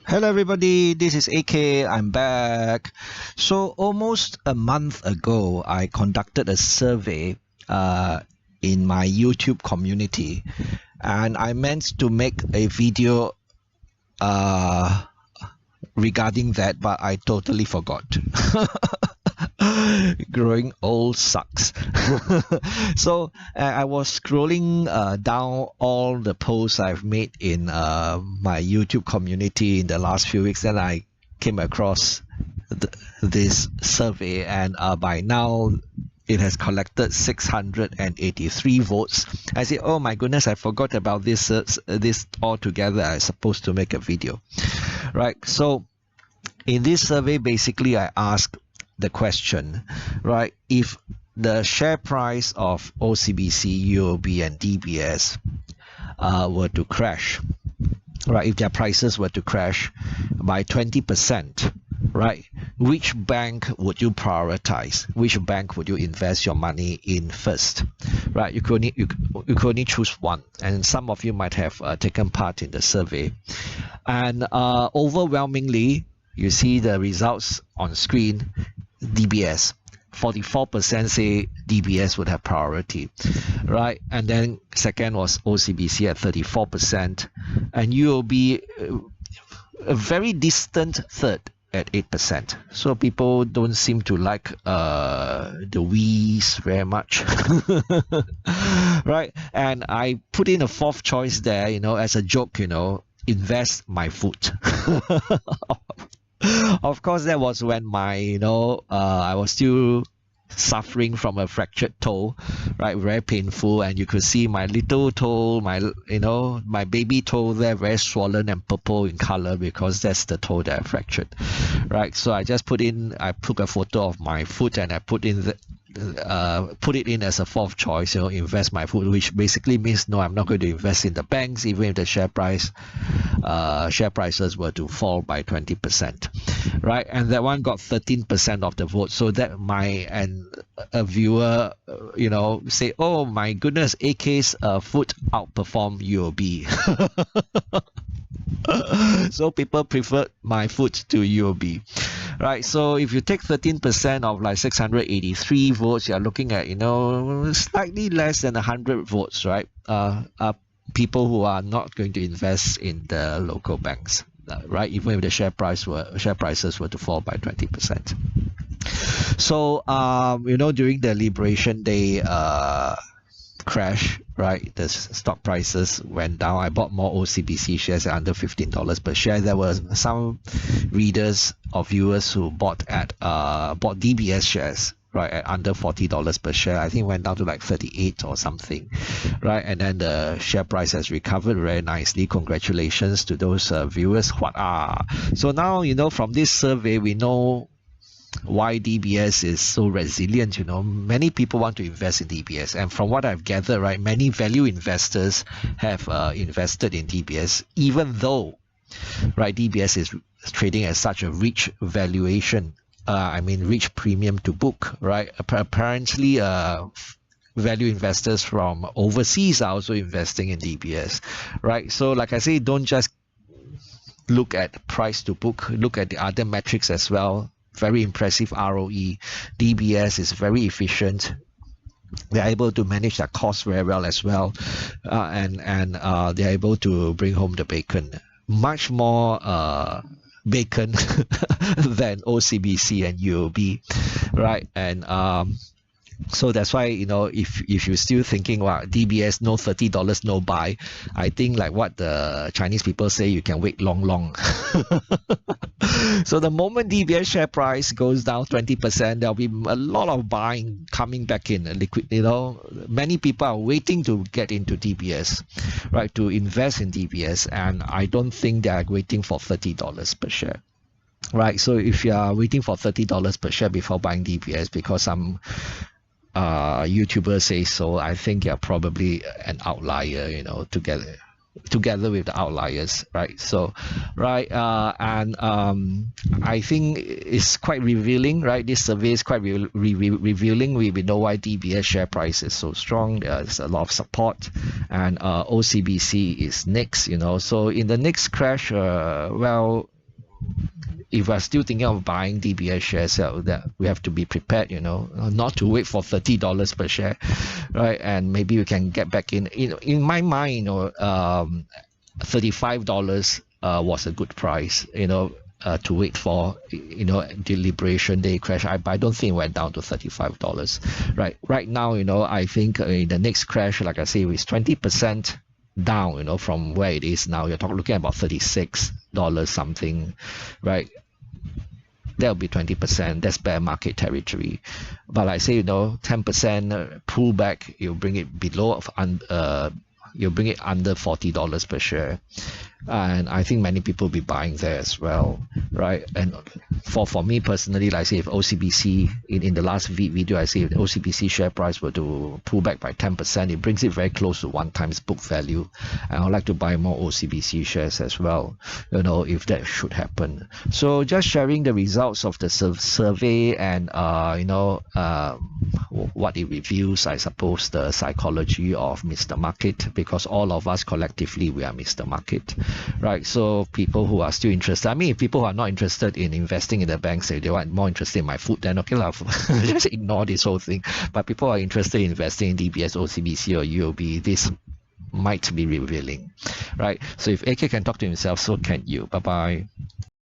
Hello everybody, this is AK. I'm back. So almost a month ago, I conducted a survey in my YouTube community, and I meant to make a video regarding that, but I totally forgot. Growing old sucks. So I was scrolling down all the posts I've made in my YouTube community in the last few weeks, and I came across this survey, and by now it has collected 683 votes. I said, oh my goodness, I forgot about this altogether. I was supposed to make a video, right? So in this survey, basically I asked the question, right? If the share price of OCBC, UOB, and DBS were to crash, right? If their prices were to crash by 20%, right? Which bank would you prioritize? Which bank would you invest your money in first, right? You could only choose one, and some of you might have taken part in the survey, and overwhelmingly, you see the results on screen. DBS, 44% say DBS would have priority, right? And then second was OCBC at 34%, and UOB a very distant third at 8%. So people don't seem to like the W's very much, right? And I put in a fourth choice there, as a joke, invest my foot. Of course, that was when I was still suffering from a fractured toe, right? Very painful, and you could see my little toe, my baby toe there, very swollen and purple in color, because that's the toe that I fractured, right? So I took a photo of my foot, and I put it in as a fourth choice, invest my foot, which basically means no, I'm not going to invest in the banks, even if the share prices were to fall by 20%, right? And that one got 13% of the vote. So that a viewer, say, oh my goodness, AK's foot outperformed UOB. So people preferred my foot to UOB. Right, so if you take 13% of like 683 votes, you're looking at, slightly less than 100 votes, right? People who are not going to invest in the local banks, right? Even if the share prices were to fall by 20%. So, during the Liberation Day crash, right, the stock prices went down. I bought more OCBC shares at under $15 per share. There were some readers or viewers who bought DBS shares, right, at under $40 per share. I think it went down to like 38 or something, right? And then the share price has recovered very nicely. Congratulations to those viewers. So now, from this survey, we know why DBS is so resilient. Many people want to invest in DBS, and from what I've gathered, right, many value investors have invested in DBS, even though, right, DBS is trading at such a rich valuation, rich premium to book, right? Apparently value investors from overseas are also investing in DBS, right? So like I say, don't just look at price to book, look at the other metrics as well. Very impressive ROE. DBS is very efficient. They're able to manage their costs very well as well, and they're able to bring home the bacon, much more bacon than OCBC and UOB, right? And so that's why, if you're still thinking, wow, DBS, no $30, no buy, I think like what the Chinese people say, you can wait long. So the moment DBS share price goes down 20%, there'll be a lot of buying coming back in. Liquid, many people are waiting to get into DBS, right, to invest in DBS, and I don't think they are waiting for $30 per share. Right, so if you are waiting for $30 per share before buying DBS because some YouTubers say so, I think you're probably an outlier, together with the outliers, right? So, right, I think it's quite revealing, right? This survey is quite revealing. We know why DBS share price is so strong. There's a lot of support, and OCBC is next, So in the next crash, if we're still thinking of buying DBS shares, that we have to be prepared, not to wait for $30 per share, right? And maybe we can get back in. In my mind, $35 was a good price, to wait for, deliberation day crash. But I don't think it went down to $35, right? Right now, I think in the next crash, like I say, is 20% down, from where it is now. You're looking at about $36 something, right? That'll be 20%. That's bear market territory. But I say, 10% pullback, you bring it below you'll bring it under $40 per share. And I think many people will be buying there as well, right? And for me personally, like I say, if OCBC, in the last video, I say if the OCBC share price were to pull back by 10%, it brings it very close to 1 times book value. And I'd like to buy more OCBC shares as well, if that should happen. So just sharing the results of the survey and, what it reveals, I suppose, the psychology of Mr. Market, because all of us collectively, we are Mr. Market. Right, so people who are still interested, if people who are not interested in investing in the banks, say they want more interested in my food, then okay, just ignore this whole thing. But people who are interested in investing in DBS, OCBC, or UOB, this might be revealing, right? So if AK can talk to himself, so can you. Bye bye.